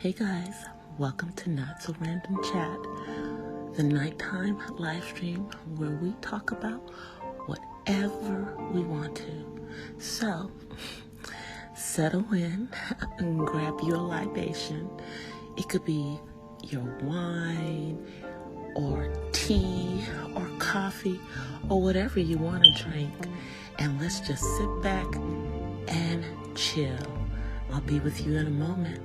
Hey guys, welcome to Not So Random Chat, the nighttime live stream where we talk about whatever we want to. So, settle in and grab your libation. It could be your wine or tea or coffee or whatever you want to drink. And let's just sit back and chill. I'll be with you in a moment.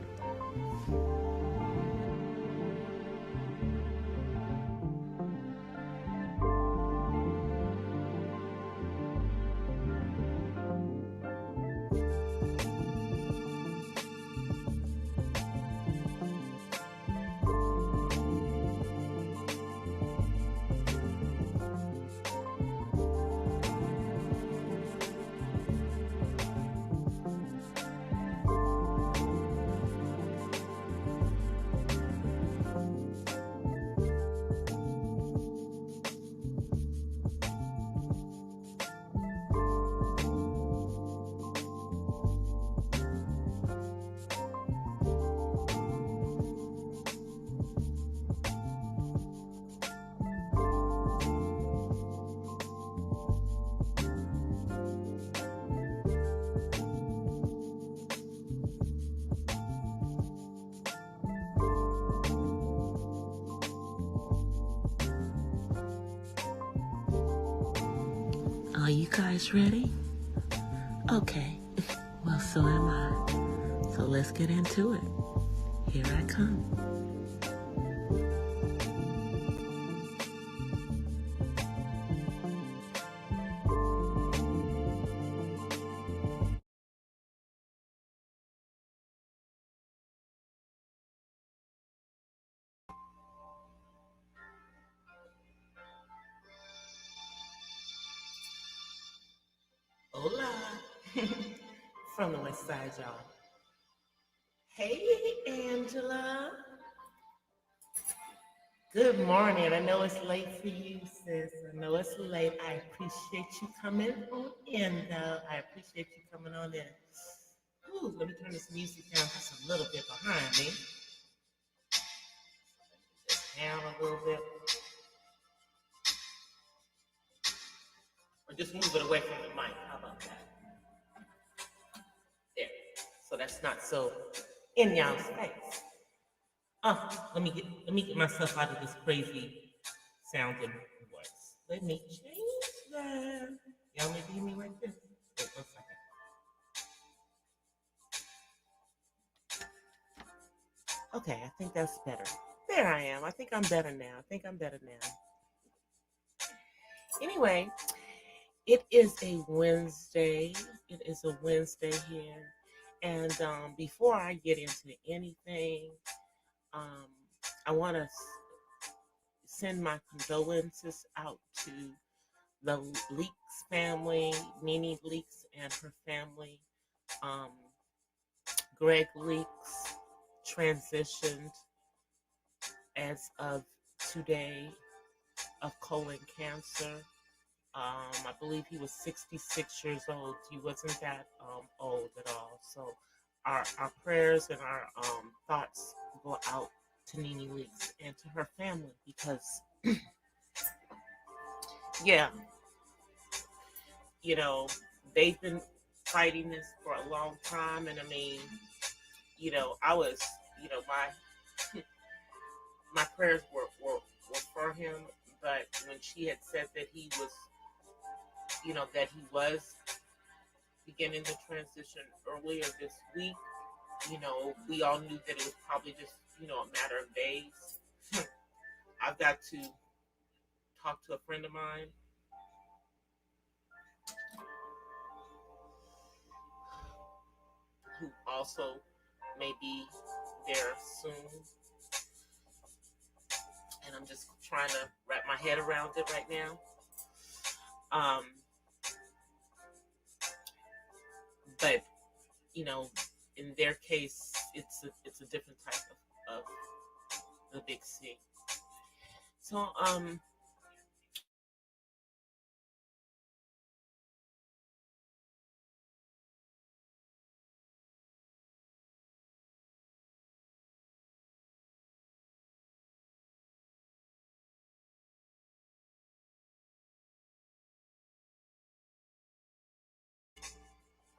Are you guys ready? Okay, well, so am I. So let's get into it. Here I come. Hola. From the west side, y'all. Hey, Angela. Good morning. I know it's late for you, sis. I know it's late. I appreciate you coming on in, though. I appreciate you coming on in. Ooh, let me turn this music down just a little bit behind me. Just down a little bit. Or just move it away from the mic. How about that? There. So that's not so in y'all's face. Let me get myself out of this crazy sounding voice. Let me change that. Y'all may hear me like this. Wait 1 second. Okay, I think that's better. There I am. I think I'm better now. Anyway, it is a Wednesday. It is a Wednesday here. And before I get into anything, I want to send my condolences out to the Leaks family, Nene Leaks and her family. Greg Leaks transitioned as of today of colon cancer. I believe he was 66 years old. He wasn't that old at all. So our prayers and our thoughts go out to Nene Leaks and to her family because, yeah, they've been fighting this for a long time. And I mean, I was, my prayers were for him. But when she had said that he was, that he was beginning to transition earlier this week, we all knew that it was probably just, a matter of days. I've got to talk to a friend of mine who also may be there soon. And I'm just trying to wrap my head around it right now. But, in their case, it's a different type of the big C. So,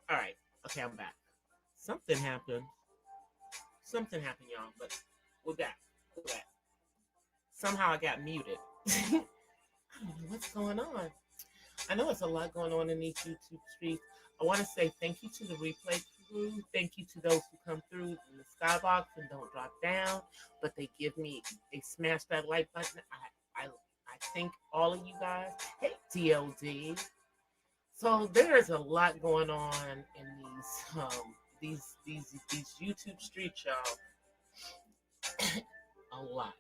All right. Okay, I'm back. Something happened. Something happened, y'all. But we're back. We're back. Somehow I got muted. I don't know what's going on. I know it's a lot going on in these YouTube streets. I want to say thank you to the replay crew. Thank you to those who come through in the skybox and don't drop down, but they smash that like button. I thank all of you guys. Hey, DLD. So there is a lot going on in these YouTube streets, y'all. A lot,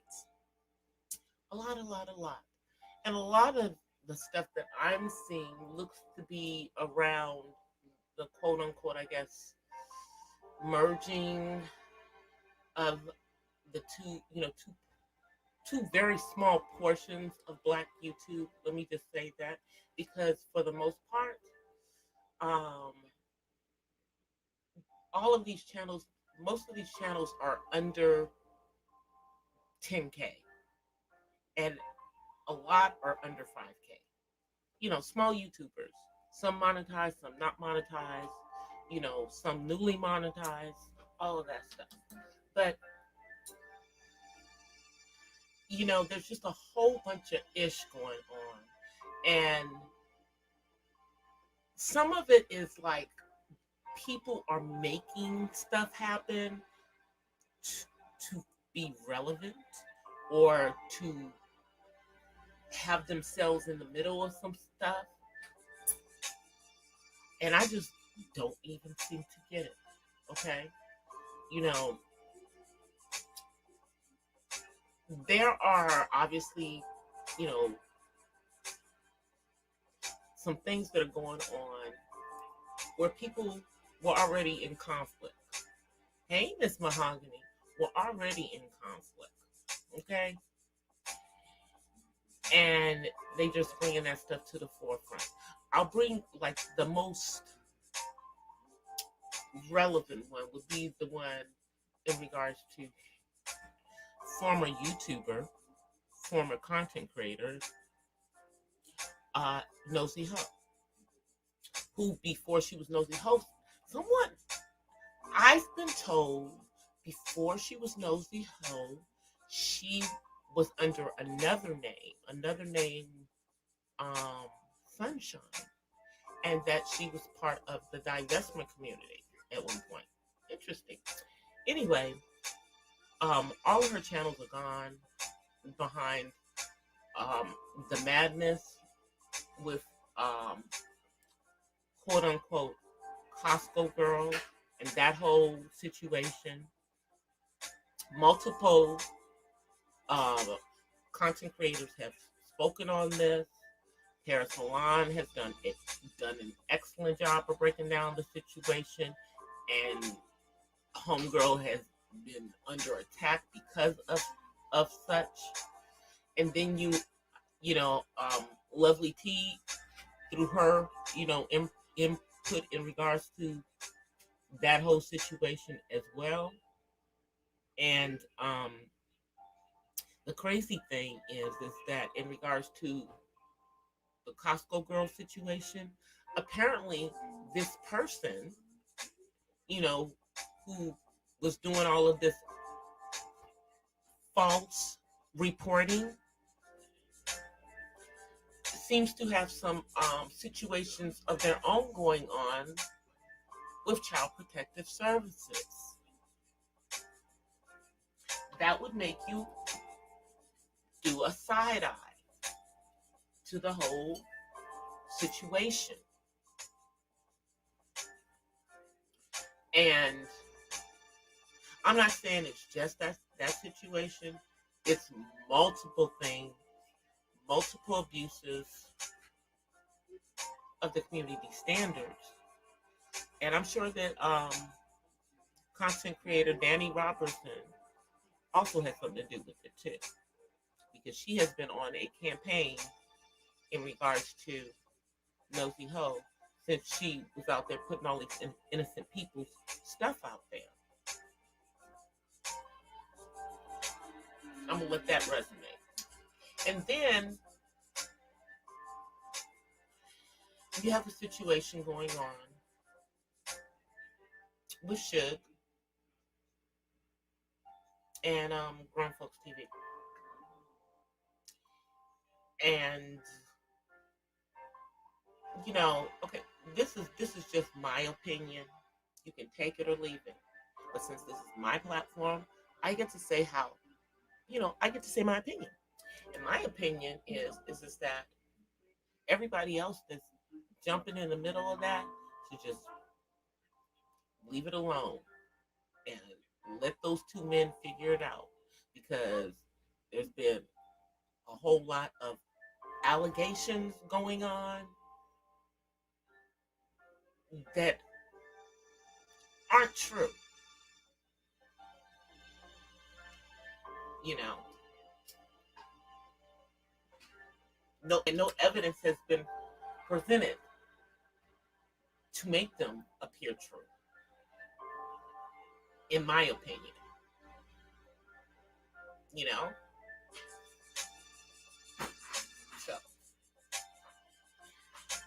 a lot, and a lot of the stuff that I'm seeing looks to be around the quote unquote, I guess, merging of the two, two very small portions of Black YouTube. Let me just say that because for the most part, um, all of these channels, most of these channels are under 10K, and a lot are under 5K. Small YouTubers, some monetized, some not monetized, some newly monetized, all of that stuff. But, there's just a whole bunch of ish going on. And some of it is like people are making stuff happen to be relevant or to have themselves in the middle of some stuff. And I just don't even seem to get it. Okay? You know, there are obviously, you know, some things that are going on where people were already in conflict. Hey, Miss Mahogany, we're already in conflict. Okay? And they just bringing that stuff to the forefront. I'll bring like the most relevant one would be the one in regards to former YouTuber, former content creator, Nosy Ho, who before she was Nosy Ho, someone I've been told before she was Nosy Ho, she was under another name, Sunshine, and that she was part of the divestment community at one point. Interesting. Anyway, all of her channels are gone behind the madness with quote unquote Costco girl and that whole situation. Multiple uh, content creators have spoken on this. Paris Milan has done an excellent job of breaking down the situation, and Homegirl has been under attack because of such. And then Lovely T through her, input in regards to that whole situation as well. And the crazy thing is that in regards to the Costco girl situation, apparently this person, who was doing all of this false reporting seems to have some situations of their own going on with Child Protective Services. That would make you do a side eye to the whole situation. And I'm not saying it's just that situation. It's multiple things, multiple abuses of the community standards. And I'm sure that content creator Danny Robertson also has something to do with it too, because she has been on a campaign in regards to Nosy Ho since she was out there putting all these innocent people's stuff out there. I'm gonna let that resonate. And then you have a situation going on with Suge and Grown Folks TV. And okay, this is just my opinion. You can take it or leave it. But since this is my platform, I get to say I get to say my opinion. And my opinion is that everybody else that's jumping in the middle of that should just leave it alone and let those two men figure it out, because there's been a whole lot of allegations going on that aren't true. You know, no evidence has been presented to make them appear true, in my opinion. You know, so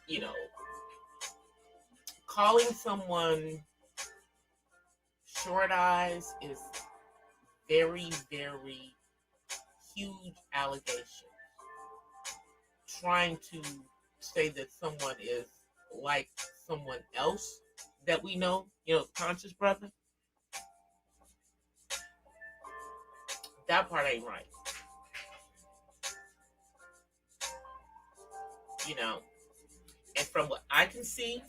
you know, calling someone short eyes is very, very huge allegation. Trying to say that someone is like someone else that we know, conscious brother, that part ain't right. And from what I can see,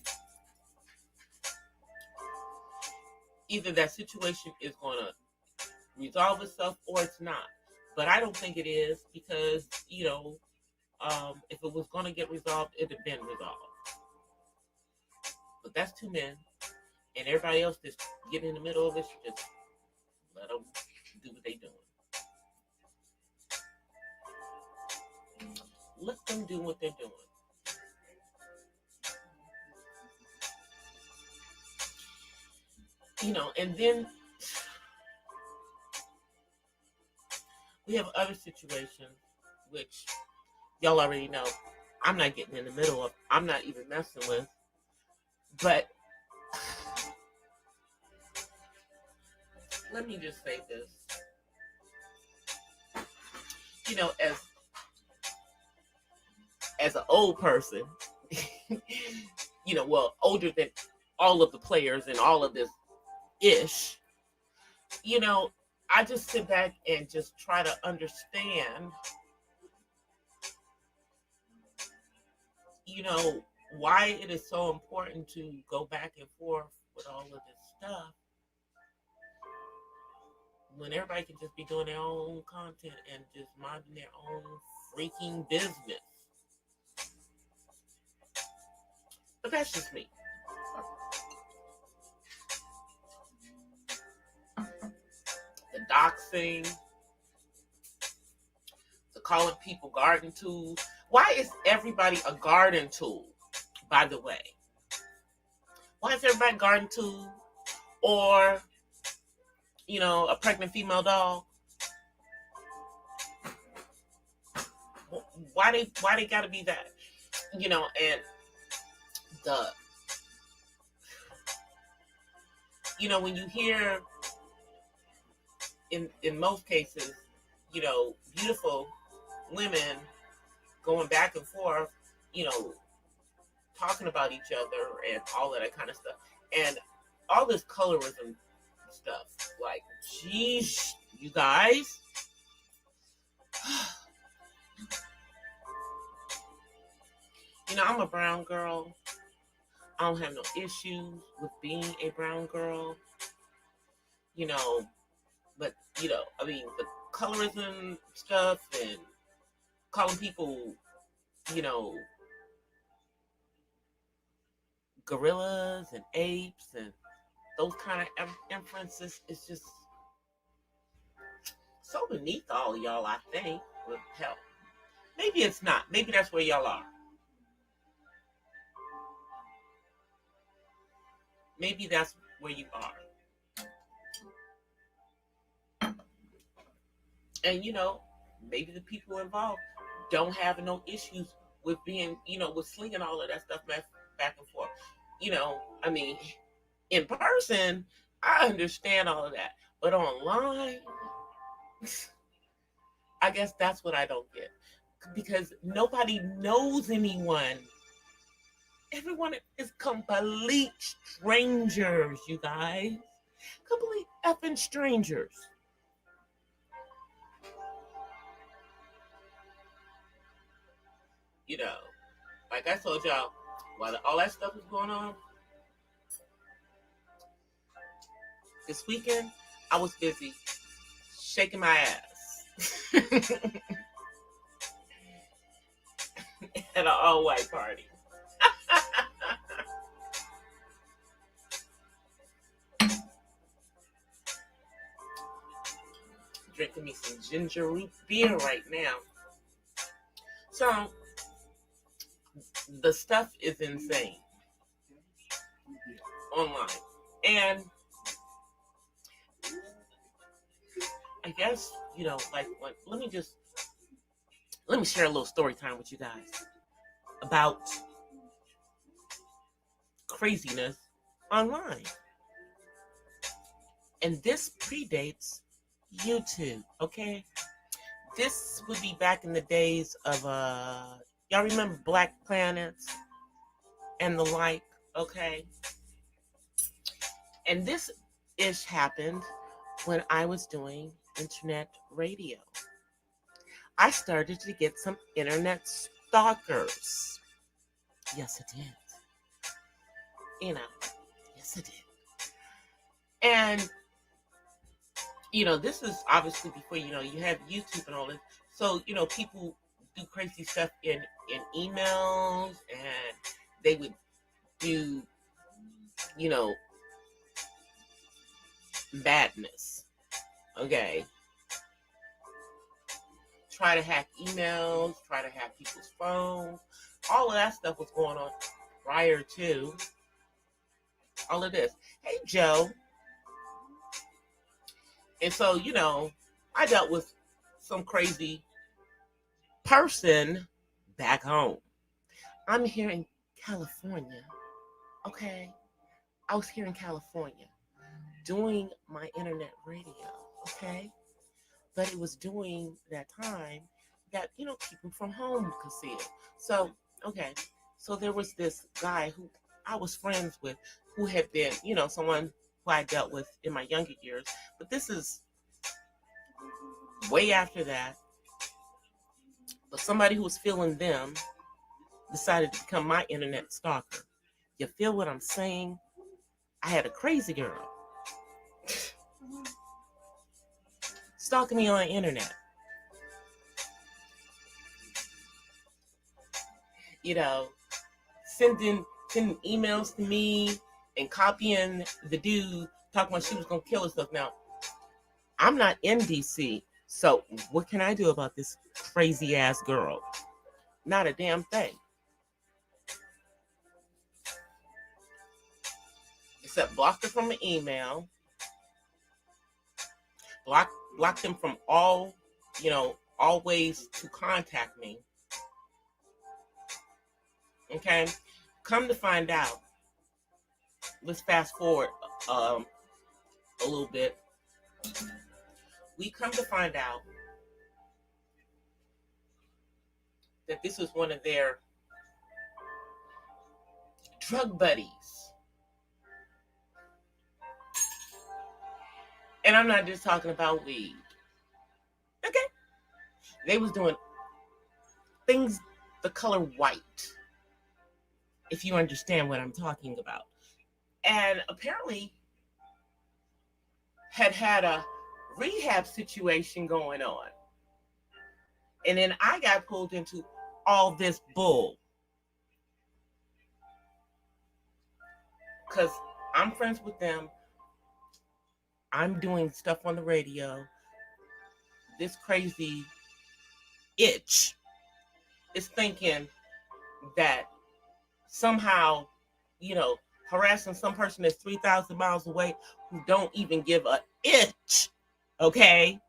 either that situation is going to resolve itself or it's not. But I don't think it is, because, if it was going to get resolved, it'd have been resolved. But that's two men, and everybody else that's getting in the middle of it should just let them do what they're doing. Let them do what they're doing. And then we have other situations, which y'all already know I'm not getting in the middle of, I'm not even messing with. But let me just say this. As an old person, older than all of the players and all of this ish, I just sit back and just try to understand, why it is so important to go back and forth with all of this stuff when everybody can just be doing their own content and just minding their own freaking business. But that's just me. The doxing, the calling people garden tools. Why is everybody a garden tool, by the way? Why is everybody garden tool? Or, a pregnant female dog? Why they gotta be that? And when you hear, in most cases, beautiful women going back and forth, talking about each other and all of that kind of stuff, and all this colorism stuff, like, geez, you guys. I'm a brown girl. I don't have no issues with being a brown girl, but, the colorism stuff and calling people, gorillas and apes and those kind of inferences is just so beneath all of y'all, I think. With help. Maybe it's not. Maybe that's where y'all are. Maybe that's where you are. And, maybe the people involved don't have no issues with being, with slinging all of that stuff back and forth. In person, I understand all of that. But online, I guess that's what I don't get. Because nobody knows anyone. Everyone is complete strangers, you guys. Complete effing strangers. You know, like I told y'all, while all that stuff was going on, this weekend, I was busy shaking my ass at an all-white party. Drinking me some ginger root beer right now. So, the stuff is insane online. And I guess, like let me share a little story time with you guys about craziness online. And this predates YouTube, okay? This would be back in the days of y'all remember Black Planets and the like, okay? And this ish happened when I was doing internet radio. I started to get some internet stalkers. Yes, it did. Yes, it did. And, this is obviously before, you have YouTube and all this. So, people do crazy stuff in emails, and they would do, badness. Okay. Try to hack emails, try to hack people's phones. All of that stuff was going on prior to all of this. Hey, Joe. And so, I dealt with some crazy person back home. I'm here in California. Okay. I was here in California doing my internet radio. Okay. But it was during that time that, people from home could see it. So, okay. So there was this guy who I was friends with who had been, someone who I dealt with in my younger years. But this is way after that. But somebody who was feeling them decided to become my internet stalker. You feel what I'm saying? I had a crazy girl stalking me on the internet. Sending emails to me and copying the dude talking about she was going to kill herself. Now, I'm not in DC, so what can I do about this crazy ass girl? Not a damn thing. Except block her from an email. Block them from all ways to contact me. Okay? Come to find out, let's fast forward a little bit. We come to find out that this was one of their drug buddies. And I'm not just talking about weed. Okay? They was doing things the color white, if you understand what I'm talking about. And apparently had a rehab situation going on. And then I got pulled into all this bull. Because I'm friends with them. I'm doing stuff on the radio. This crazy itch is thinking that somehow, harassing some person that's 3,000 miles away who don't even give a itch, okay,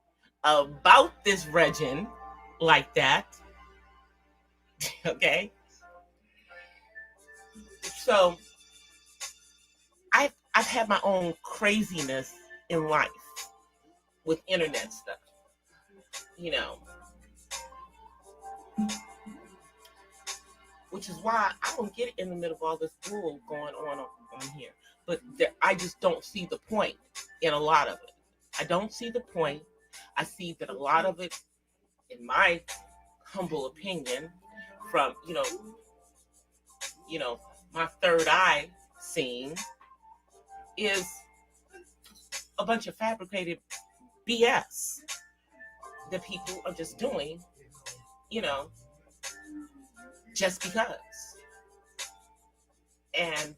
about this region like that, okay? So I I've had my own craziness in life with internet stuff, you know, which is why I don't get in the middle of all this bull going on here. But I just don't see the point in a lot of it. I don't see the point. I see that a lot of it, in my humble opinion, from my third eye seeing, is a bunch of fabricated BS that people are just doing, just because. And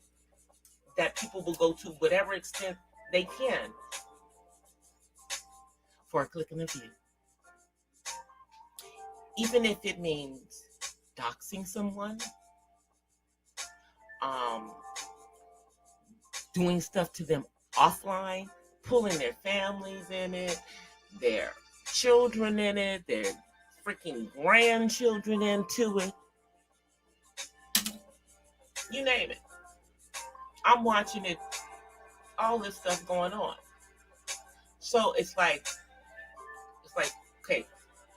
that people will go to whatever extent they can for a click and a view. Even if it means doxing someone, doing stuff to them offline, pulling their families in it, their children in it, their freaking grandchildren into it. You name it. I'm watching it, all this stuff going on. So it's like, okay,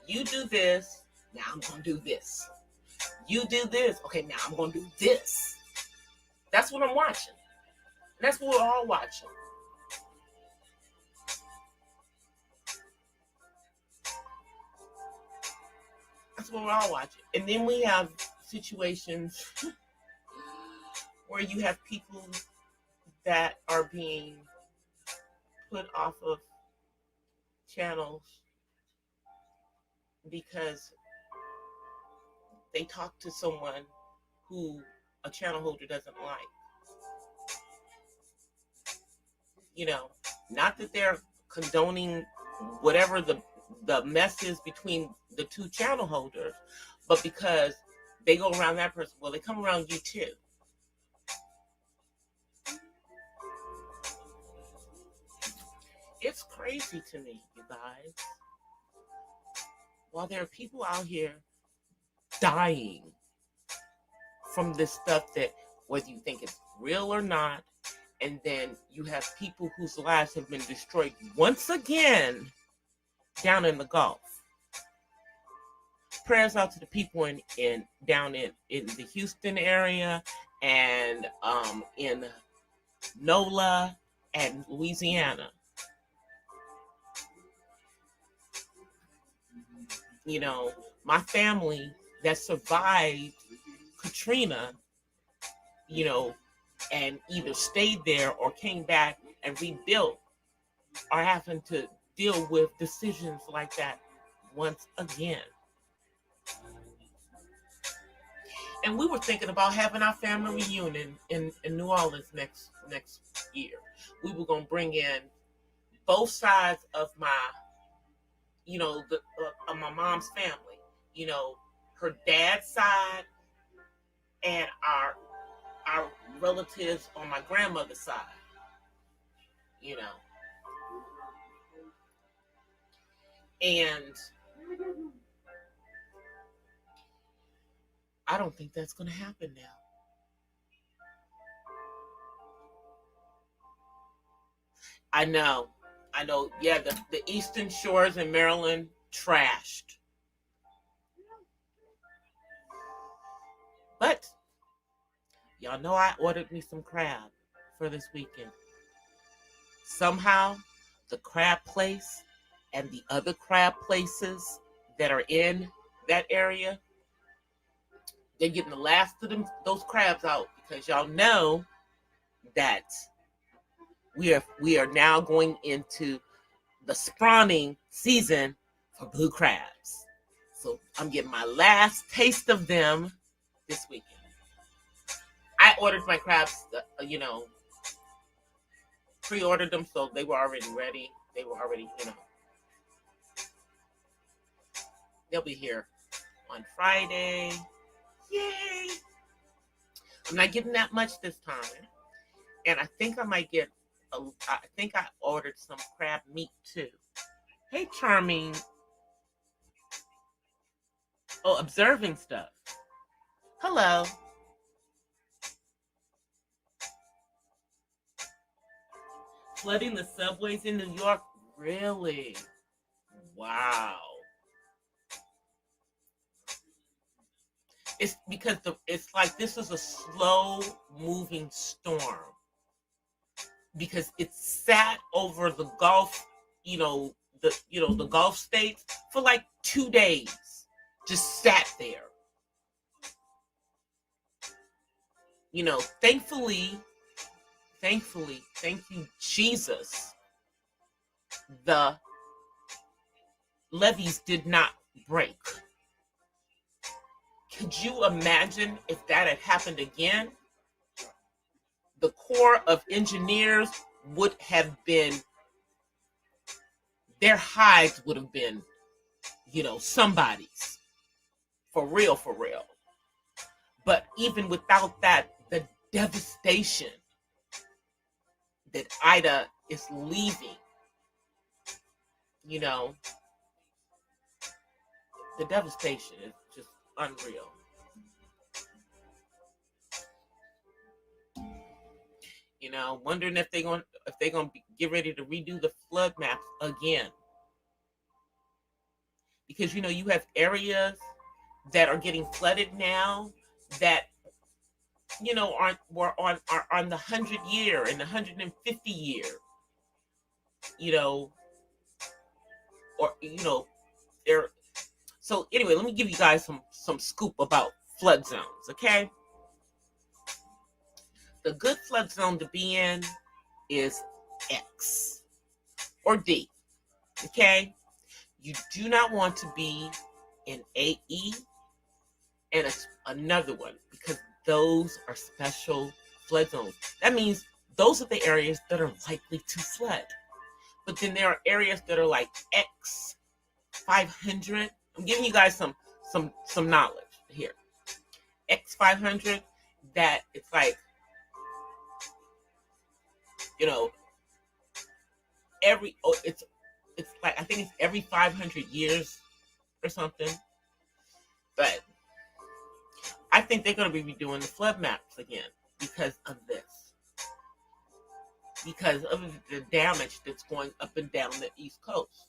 you do this, now I'm going to do this. You do this, okay, now I'm going to do this. That's what I'm watching. That's what we're all watching. That's what we're all watching. And then we have situations where you have people that are being put off of channels because they talk to someone who a channel holder doesn't like. Not that they're condoning whatever the mess is between the two channel holders, but because they go around that person, well, they come around you too. It's crazy to me, you guys. While there are people out here dying from this stuff that, whether you think it's real or not, and then you have people whose lives have been destroyed once again down in the Gulf. Prayers out to the people down in the Houston area and in NOLA and Louisiana. My family that survived Katrina, and either stayed there or came back and rebuilt, are having to deal with decisions like that once again. And we were thinking about having our family reunion in New Orleans next year. We were going to bring in both sides of my, of my mom's family. Her dad's side and our relatives on my grandmother's side. And I don't think that's going to happen now. I know. Yeah, the Eastern Shores in Maryland trashed. But y'all know I ordered me some crab for this weekend. Somehow, the crab place and the other crab places that are in that area, they're getting the last of those crabs out, because y'all know that we are now going into the spawning season for blue crabs. So I'm getting my last taste of them this weekend. I ordered my crabs, pre-ordered them, so they were already ready. They were already, they'll be here on Friday. Yay! I'm not getting that much this time. And I think I might get, I think I ordered some crab meat too. Hey, Charming. Oh, observing stuff. Hello. Flooding the subways in New York? Really? Wow. It's because it's like this is a slow moving storm because it sat over the Gulf, the Gulf states for like 2 days. Just sat there. Thankfully, thank you, Jesus, the levees did not break. Could you imagine if that had happened again? The Corps of Engineers would have been, their hides would have been, somebody's. For real, for real. But even without that, the devastation that Ida is leaving, the devastation is just unreal. Wondering if they're going to get ready to redo the flood maps again. Because you have areas that are getting flooded now that are on the 100-year and the 150-year, or they're. So anyway, let me give you guys some scoop about flood zones, okay? The good flood zone to be in is X or D, okay? You do not want to be in AE and another one because those are special flood zones. That means those are the areas that are likely to flood. But then there are areas that are like X 500. I'm giving you guys some knowledge here. X 500, that it's like, it's like, I think it's every 500 years or something. But I think they're going to be redoing the flood maps again because of this. Because of the damage that's going up and down the East Coast.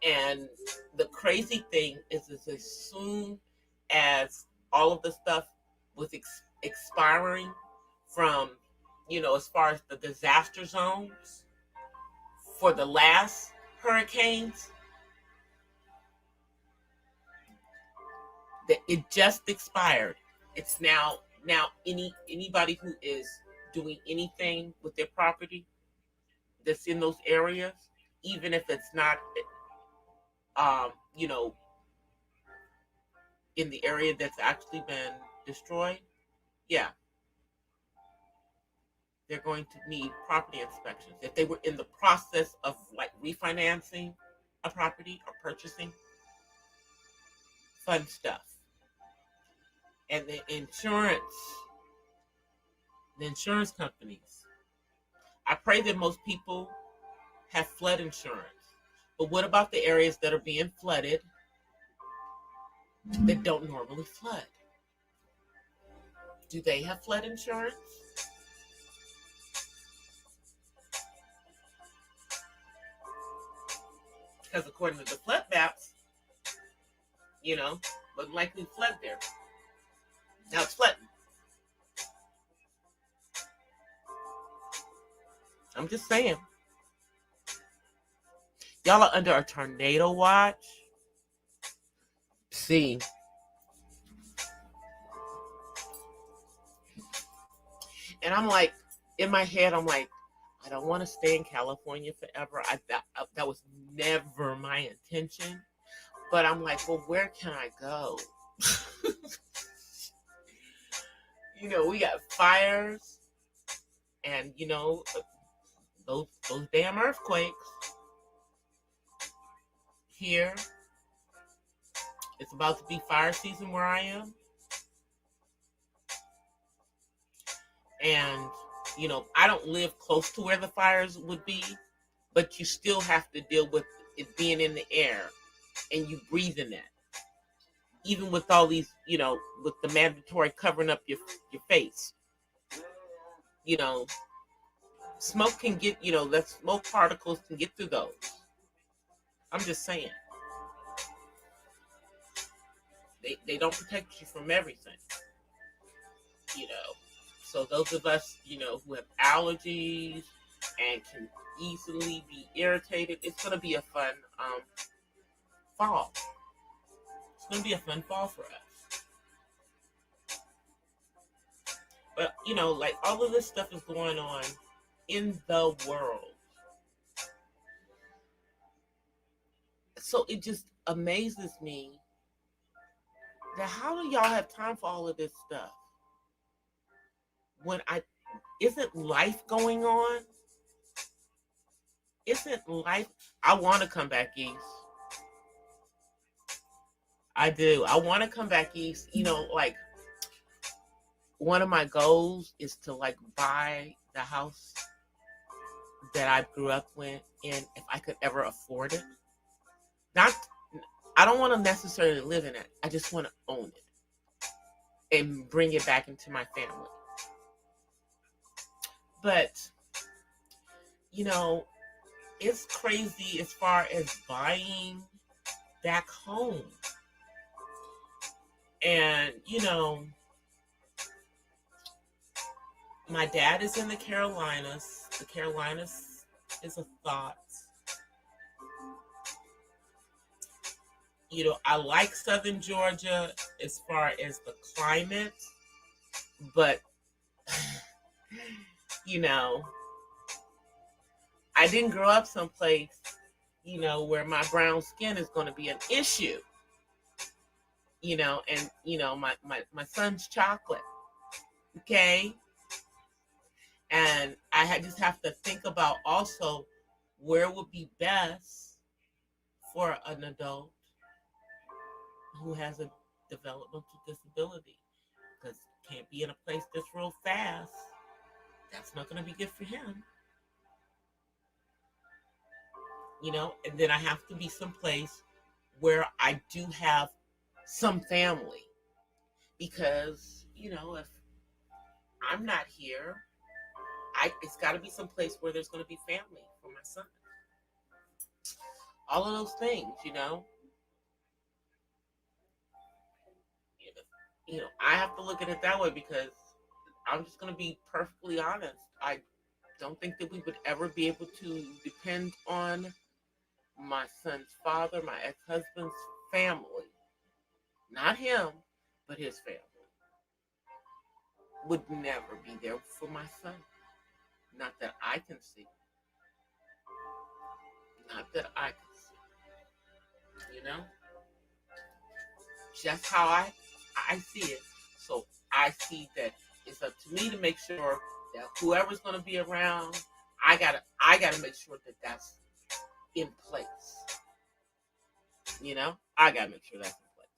And the crazy thing is as soon as all of the stuff was expiring from, as far as the disaster zones for the last hurricanes, that it just expired. It's now anybody who is doing anything with their property that's in those areas, even if it's not in the area that's actually been destroyed, yeah, they're going to need property inspections. If they were in the process of like refinancing a property or purchasing, fun stuff. And the insurance companies, I pray that most people have flood insurance. But what about the areas that are being flooded that don't normally flood? Do they have flood insurance? Because according to the flood maps, would likely flood there. Now it's flooding. I'm just saying. Y'all are under a tornado watch. See. And I'm like, in my head, I'm like, I don't want to stay in California forever. That was never my intention. But I'm like, well, where can I go? We got fires and, those damn earthquakes. Here, it's about to be fire season where I am. And, I don't live close to where the fires would be, but you still have to deal with it being in the air and you breathing that. even with all these, with the mandatory covering up your face, smoke can get, that smoke particles can get through those. I'm just saying. They don't protect you from everything, you know. So those of us, who have allergies and can easily be irritated, it's going to be a fun fall. It's going to be a fun fall for us. But, like all of this stuff is going on in the world. So it just amazes me that how do y'all have time for all of this stuff? Isn't life going on? Isn't life, I want to come back east. I do. I want to come back east. Like one of my goals is to like buy the house that I grew up in if I could ever afford it. I don't want to necessarily live in it. I just want to own it and bring it back into my family. But, it's crazy as far as buying back home. And, my dad is in the Carolinas. The Carolinas is a thought. I like Southern Georgia as far as the climate, but, I didn't grow up someplace, where my brown skin is going to be an issue, and, my son's chocolate, okay? And I just have to think about also where would be best for an adult who has a developmental disability, because can't be in a place that's real fast. That's not going to be good for him. And then I have to be someplace where I do have some family, because, if I'm not here, it's got to be someplace where there's going to be family for my son. All of those things, I have to look at it that way, because I'm just going to be perfectly honest. I don't think that we would ever be able to depend on my son's father, my ex-husband's family. Not him, but his family. Would never be there for my son. Not that I can see. Not that I can see. Just how I see it. So I see that it's up to me to make sure that whoever's going to be around, I gotta make sure that that's in place. I gotta make sure that's in place.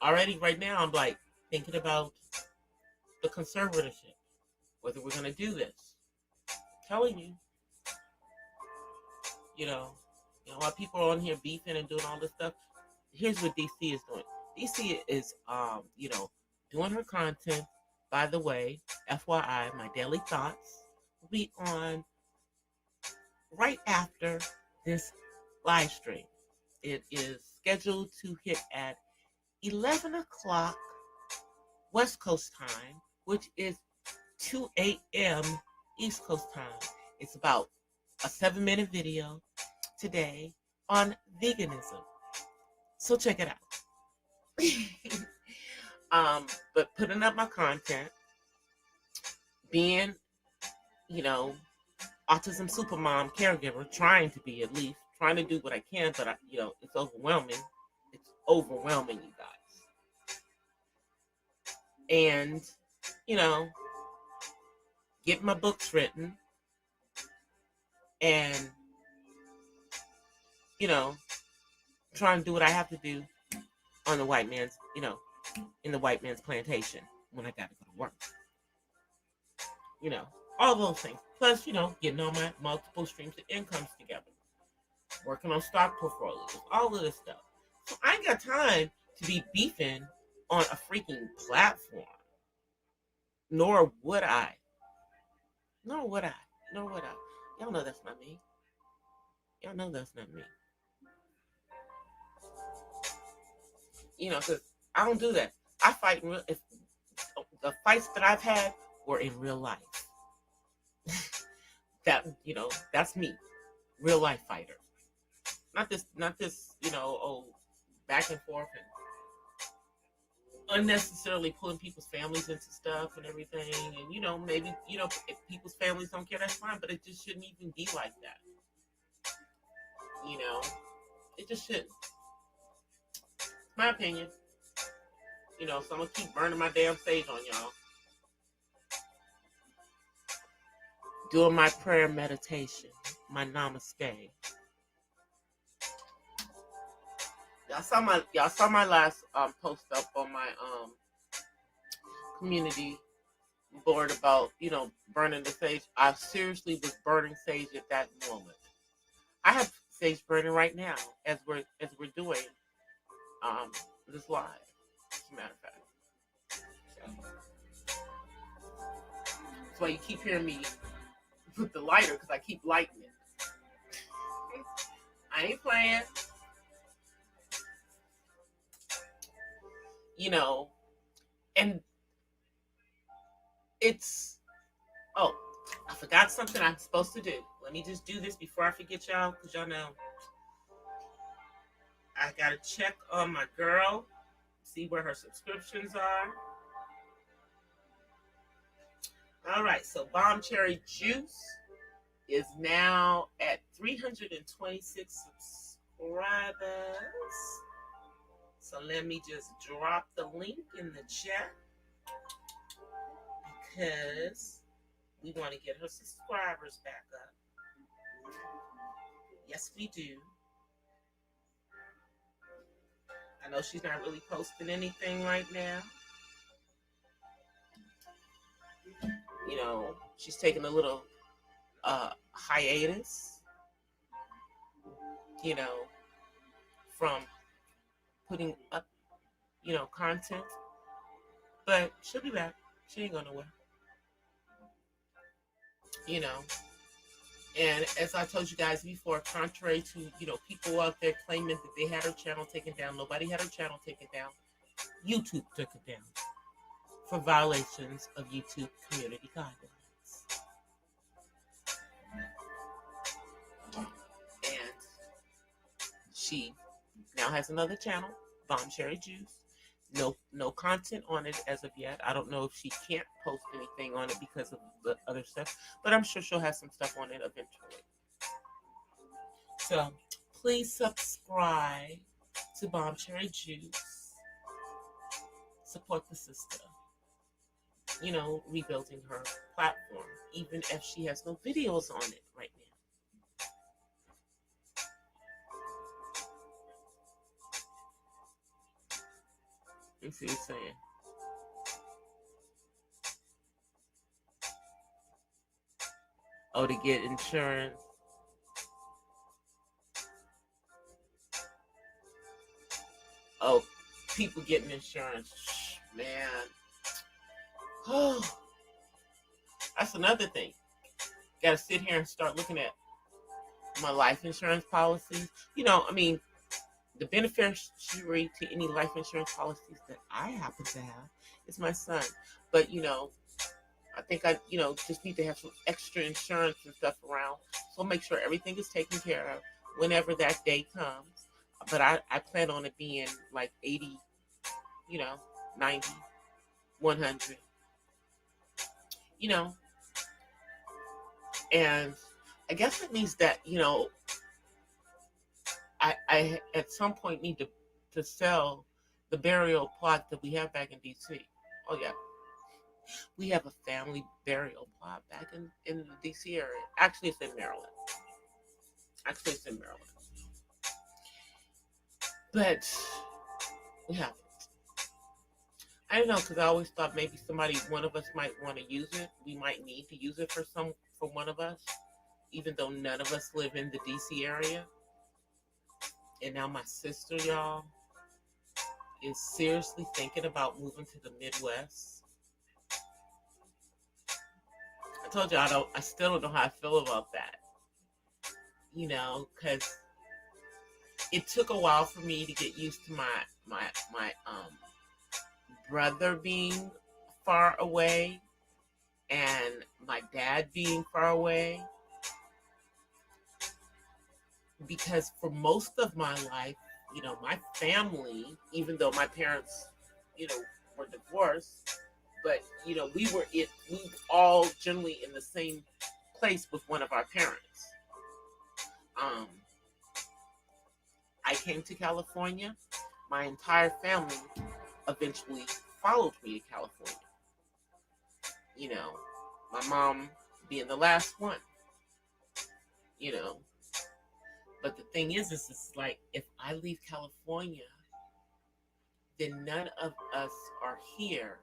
Already right now, I'm like thinking about the conservatorship, whether we're gonna do this. I'm telling you, while people are on here beefing and doing all this stuff, here's what DC is doing. DC is, doing her content. By the way, FYI, my daily thoughts will be on right after this live stream. It is scheduled to hit at 11 o'clock West Coast time, which is 2 a.m. East Coast time. It's about a 7-minute video today on veganism. So check it out. But putting up my content, being, autism supermom caregiver, trying to be, at least trying to do what I can, but it's overwhelming. It's overwhelming, you guys. And, get my books written, and, trying to do what I have to do on the white man's, in the white man's plantation when I got to go to work. All those things. Plus, getting all my multiple streams of incomes together. working on stock portfolios, all of this stuff. So I ain't got time to be beefing on a freaking platform. Nor would I. Nor would I. Nor would I. Y'all know that's not me. Y'all know that's not me. Because I don't do that. I fight in real. If the fights that I've had were in real life, that's me, real life fighter. Not this. Back and forth and unnecessarily pulling people's families into stuff and everything. And maybe if people's families don't care, that's fine. But it just shouldn't even be like that. It just shouldn't. My opinion. So I'm gonna keep burning my damn sage on y'all. Doing my prayer meditation, my namaste. Y'all saw my last post up on my community board about burning the sage. I seriously was burning sage at that moment. I have sage burning right now as we're doing this live. As a matter of fact, that's why you keep hearing me with the lighter, because I keep lighting it. I ain't playing. And it's, I forgot something I'm supposed to do. Let me just do this before I forget, y'all, because y'all know I gotta check on my girl, see where her subscriptions are. All right, so Bomb Cherry Juice is now at 326 subscribers. So let me just drop the link in the chat, because we want to get her subscribers back up. Yes, we do. I know she's not really posting anything right now. She's taking a little hiatus, from putting up, content. But she'll be back. She ain't going nowhere. And as I told you guys before, contrary to, people out there claiming that they had her channel taken down, nobody had her channel taken down. YouTube took it down for violations of YouTube community guidelines. And she now has another channel, Bomb Cherry Juice. No content on it as of yet. I don't know if she can't post anything on it because of the other stuff, but I'm sure she'll have some stuff on it eventually. So please subscribe to Bomb Cherry Juice. Support the sister. Rebuilding her platform, even if she has no videos on it right now. You see what I'm saying? Oh, to get insurance. Oh, people getting insurance. Man. Oh, that's another thing. Got to sit here and start looking at my life insurance policies. The beneficiary to any life insurance policies that I happen to have is my son. But, I think I just need to have some extra insurance and stuff around. So I'll make sure everything is taken care of whenever that day comes. But I plan on it being like 80, 90, 100, And I guess it means that, I at some point need to sell the burial plot that we have back in DC. Oh yeah, we have a family burial plot back in the DC area. Actually, it's in Maryland. But we haven't. I don't know, because I always thought maybe one of us might want to use it. We might need to use it for one of us, even though none of us live in the DC area. And now my sister, y'all, is seriously thinking about moving to the Midwest. I told you I still don't know how I feel about that. You know, because it took a while for me to get used to my brother being far away and my dad being far away, because for most of my life, you know, my family, even though my parents, you know, were divorced, but you know, we all generally in the same place with one of our parents. Um, I came to California. My entire family eventually followed me to California. You know, my mom being the last one. You know, but the thing is it's like if I leave California, then none of us are here,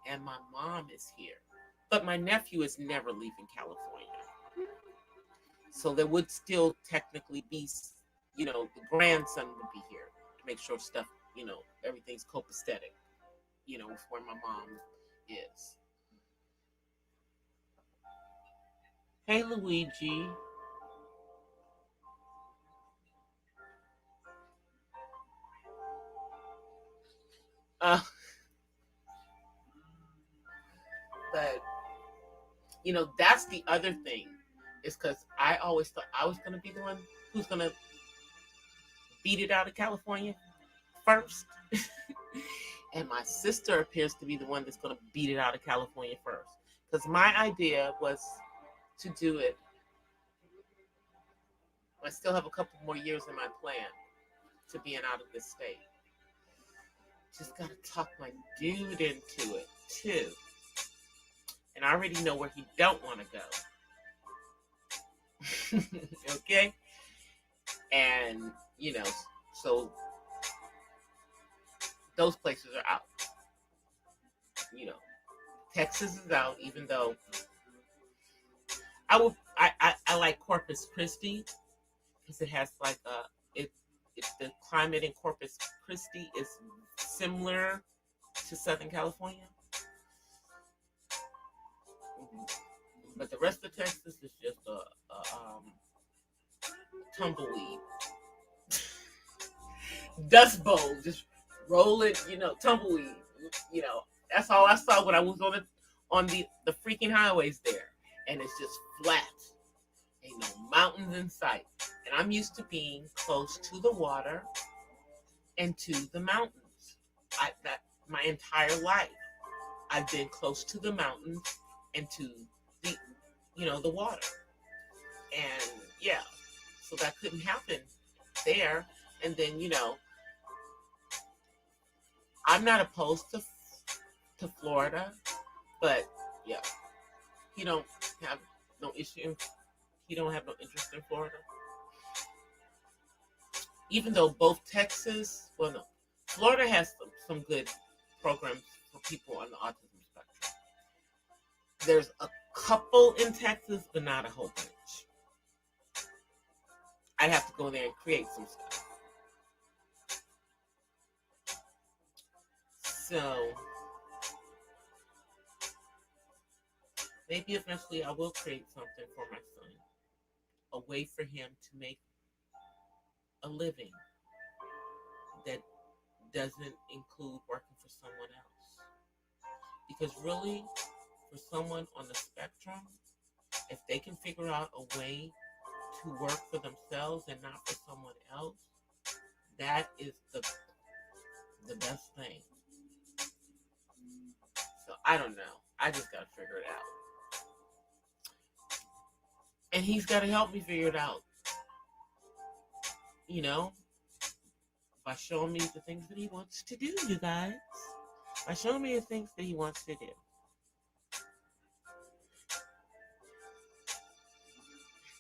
and my mom is here. But my nephew is never leaving California. So there would still technically be, you know, the grandson would be here to make sure stuff, you know, everything's copacetic, you know, with where my mom is. Hey, Luigi. Uh, but, you know, that's the other thing, is because I always thought I was going to be the one who's going to beat it out of California first. And my sister appears to be the one that's going to beat it out of California first. Because my idea was to do it. I still have a couple more years in my plan to being out of this state. Just got to talk my dude into it, too. And I already know where he don't want to go. Okay? And, you know, so those places are out. You know, Texas is out, even though I like Corpus Christi, because it has like it's the climate in Corpus Christi is similar to Southern California. But the rest of Texas is just a tumbleweed. Dust bowl, just roll it, you know, tumbleweed. You know, that's all I saw when I was on the freaking highways there. And it's just flat. Ain't no mountains in sight. And I'm used to being close to the water and to the mountains. That my entire life, I've been close to the mountains and to the, you know, the water. And yeah, so that couldn't happen there. And then, you know, I'm not opposed to Florida, but yeah, he don't have no issue. He don't have no interest in Florida. Even though both Texas, well, no, Florida has some good programs for people on the autism spectrum. There's a couple in Texas, but not a whole bunch. I'd have to go there and create some stuff. So maybe eventually I will create something for my son, a way for him to make a living that doesn't include working for someone else. Because really, for someone on the spectrum, if they can figure out a way to work for themselves and not for someone else, that is the best thing. So I don't know. I just gotta figure it out. And he's gotta help me figure it out. You know? By showing me the things that he wants to do, you guys. By showing me the things that he wants to do.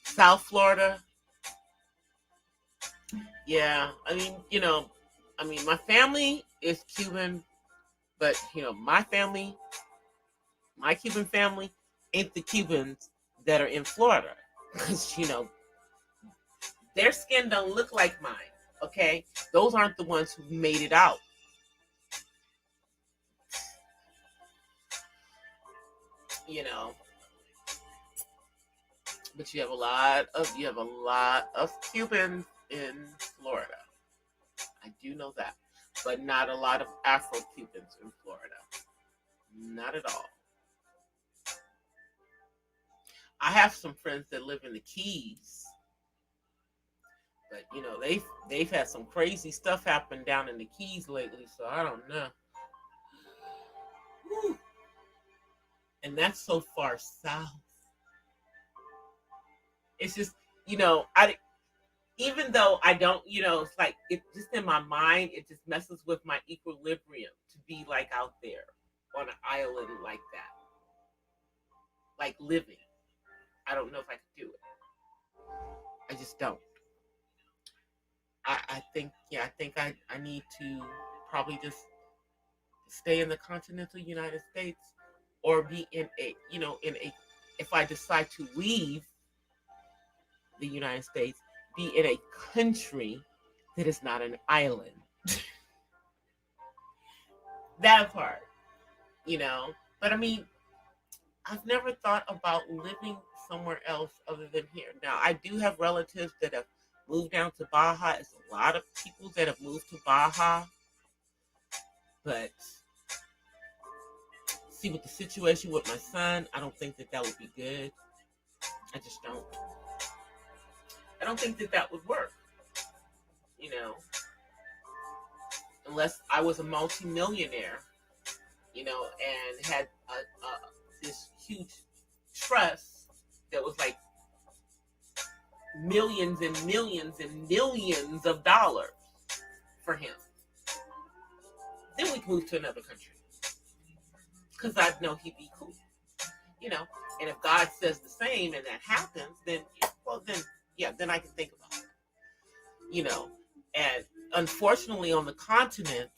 South Florida. Yeah, I mean, you know, my family is Cuban, but, you know, my Cuban family ain't the Cubans that are in Florida. Because, you know, their skin don't look like mine. Okay? Those aren't the ones who made it out. You know, but you have a lot of Cubans in Florida. I do know that. But not a lot of Afro-Cubans in Florida. Not at all. I have some friends that live in the Keys. But you know, they've had some crazy stuff happen down in the Keys lately, so I don't know. Whew. And that's so far south. It's just, you know, I even though I don't, you know, it's like it just in my mind, it just messes with my equilibrium to be like out there on an island like that, like living. I don't know if I could do it. I just don't. I think, yeah, I think I need to probably just stay in the continental United States or be in a, you know, in a, if I decide to leave the United States, be in a country that is not an island. That part, you know. But I mean, I've never thought about living somewhere else other than here. Now, I do have relatives that have moved down to Baja. It's a lot of people that have moved to Baja. But see, with the situation with my son, I don't think that would be good. I just don't. I don't think that would work. You know, unless I was a multimillionaire, you know, and had this huge trust that was like millions and millions and millions of dollars for him. Then we can move to another country. Because I know he'd be cool. You know, and if God says the same and that happens, then, well, then I can think about it. You know, and unfortunately on the continent,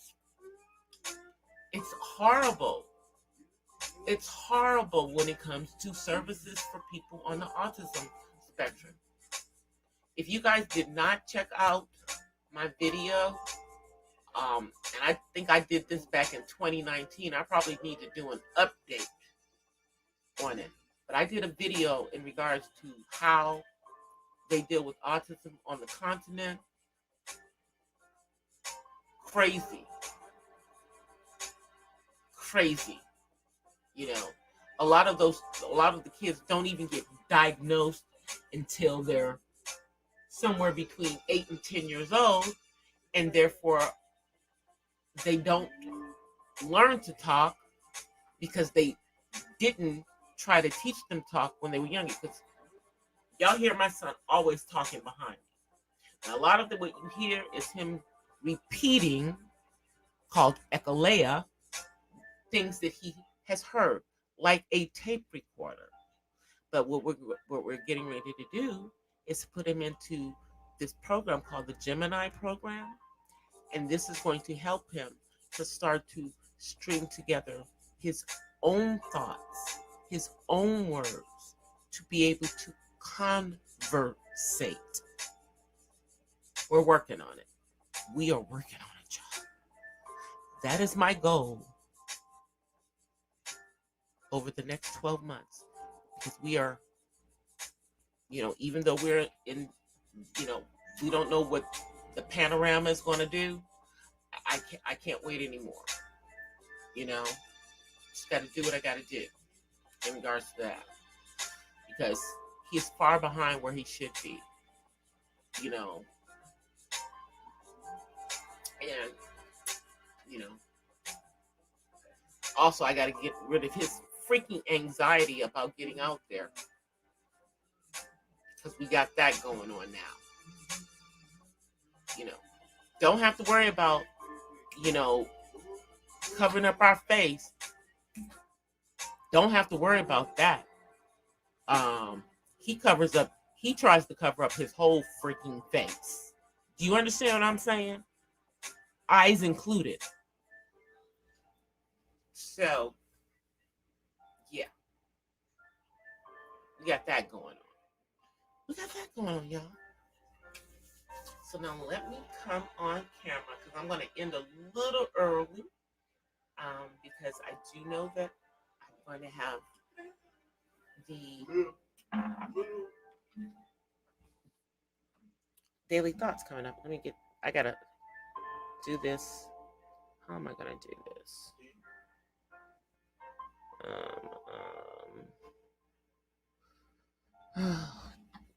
it's horrible. It's horrible when it comes to services for people on the autism spectrum. If you guys did not check out my video, and I think I did this back in 2019, I probably need to do an update on it. But I did a video in regards to how they deal with autism on the continent. Crazy. You know, a lot of the kids don't even get diagnosed until they're somewhere between 8 and 10 years old, and therefore they don't learn to talk because they didn't try to teach them to talk when they were younger. Because y'all hear my son always talking behind me. Now, a lot of what you hear is him repeating, called echolea, things that he has heard, like a tape recorder. But what we're getting ready to do is put him into this program called the Gemini program. And this is going to help him to start to string together his own thoughts, his own words, to be able to conversate. We're working on it. We are working on it, y'all. That is my goal over the next 12 months. Because we are, you know, even though we're in, you know, we don't know what the panorama is going to do, I can't wait anymore. You know, just got to do what I got to do in regards to that. Because he's far behind where he should be. You know, and, you know, also I got to get rid of his freaking anxiety about getting out there. Because we got that going on now. You know, don't have to worry about, you know, covering up our face. Don't have to worry about that. He tries to cover up his whole freaking face. Do you understand what I'm saying? Eyes included. So, yeah. We got that going on. Y'all. So now let me come on camera because I'm going to end a little early because I do know that I'm going to have the daily thoughts coming up. I got to do this. How am I going to do this?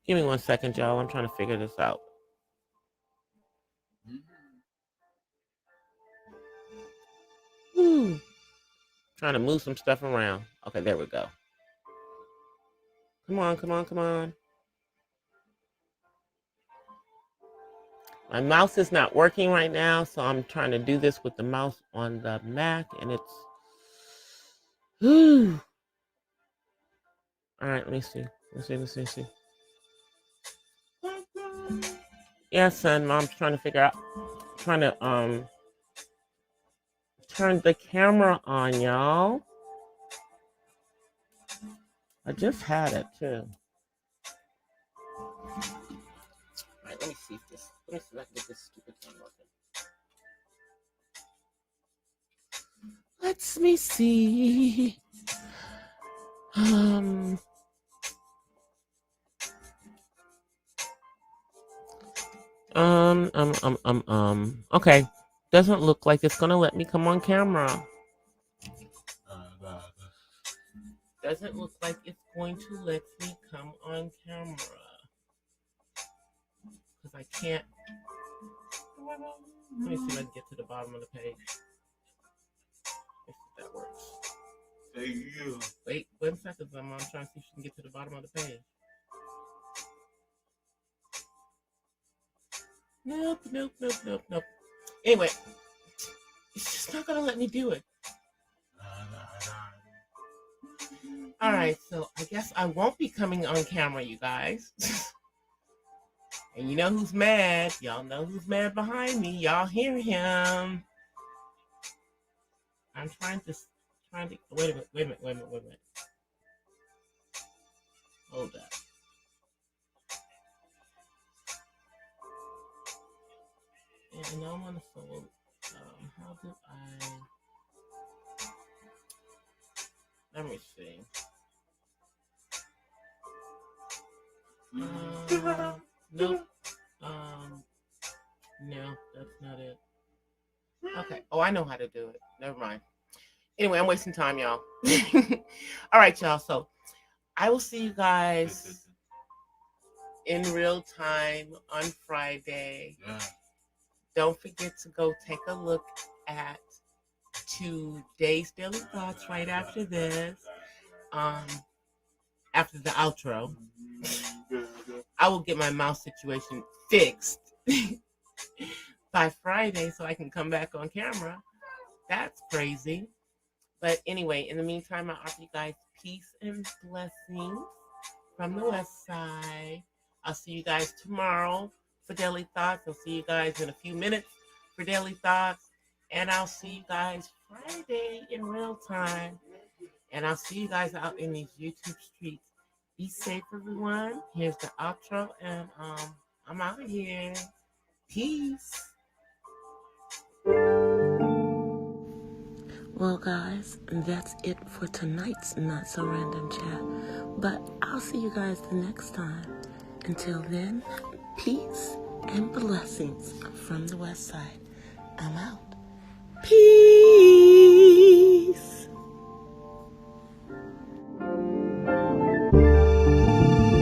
Give me 1 second, y'all. I'm trying to figure this out. Trying to move some stuff around. Okay, there we go. Come on. My mouse is not working right now, so I'm trying to do this with the mouse on the Mac, and it's... All right, let me see. Let's see. Yeah, son, Mom's trying to figure out... Trying to, turn the camera on, y'all. I just had it, too. All right, let me see if I can get this stupid thing working. Let me see. Okay. Doesn't look like it's gonna let me come on camera. Doesn't look like it's going to let me come on camera. Because I can't. Let me see if I can get to the bottom of the page. Let's see if that works. Thank you. Wait 1 second, I'm trying to see if she can get to the bottom of the page. Nope. Anyway, it's just not gonna let me do it. All right, so I guess I won't be coming on camera, you guys. And you know who's mad? Y'all know who's mad behind me. Y'all hear him. I'm trying to wait a minute. Hold up. And now I'm on the phone. How do I... Let me see. Nope. No, that's not it. Okay. Oh, I know how to do it. Never mind. Anyway, I'm wasting time, y'all. All right, y'all. So I will see you guys in real time on Friday. Yeah. Don't forget to go take a look at today's Daily Thoughts right after this. After the outro. I will get my mouse situation fixed by Friday so I can come back on camera. That's crazy. But anyway, in the meantime, I offer you guys peace and blessings from the West Side. I'll see you guys tomorrow for Daily Thoughts. I'll see you guys in a few minutes for Daily Thoughts. And I'll see you guys Friday in real time. And I'll see you guys out in these YouTube streets. Be safe, everyone. Here's the outro, and I'm out of here. Peace. Well, guys, that's it for tonight's Not So Random Chat. But I'll see you guys the next time. Until then, peace and blessings from the West Side. I'm out. Peace.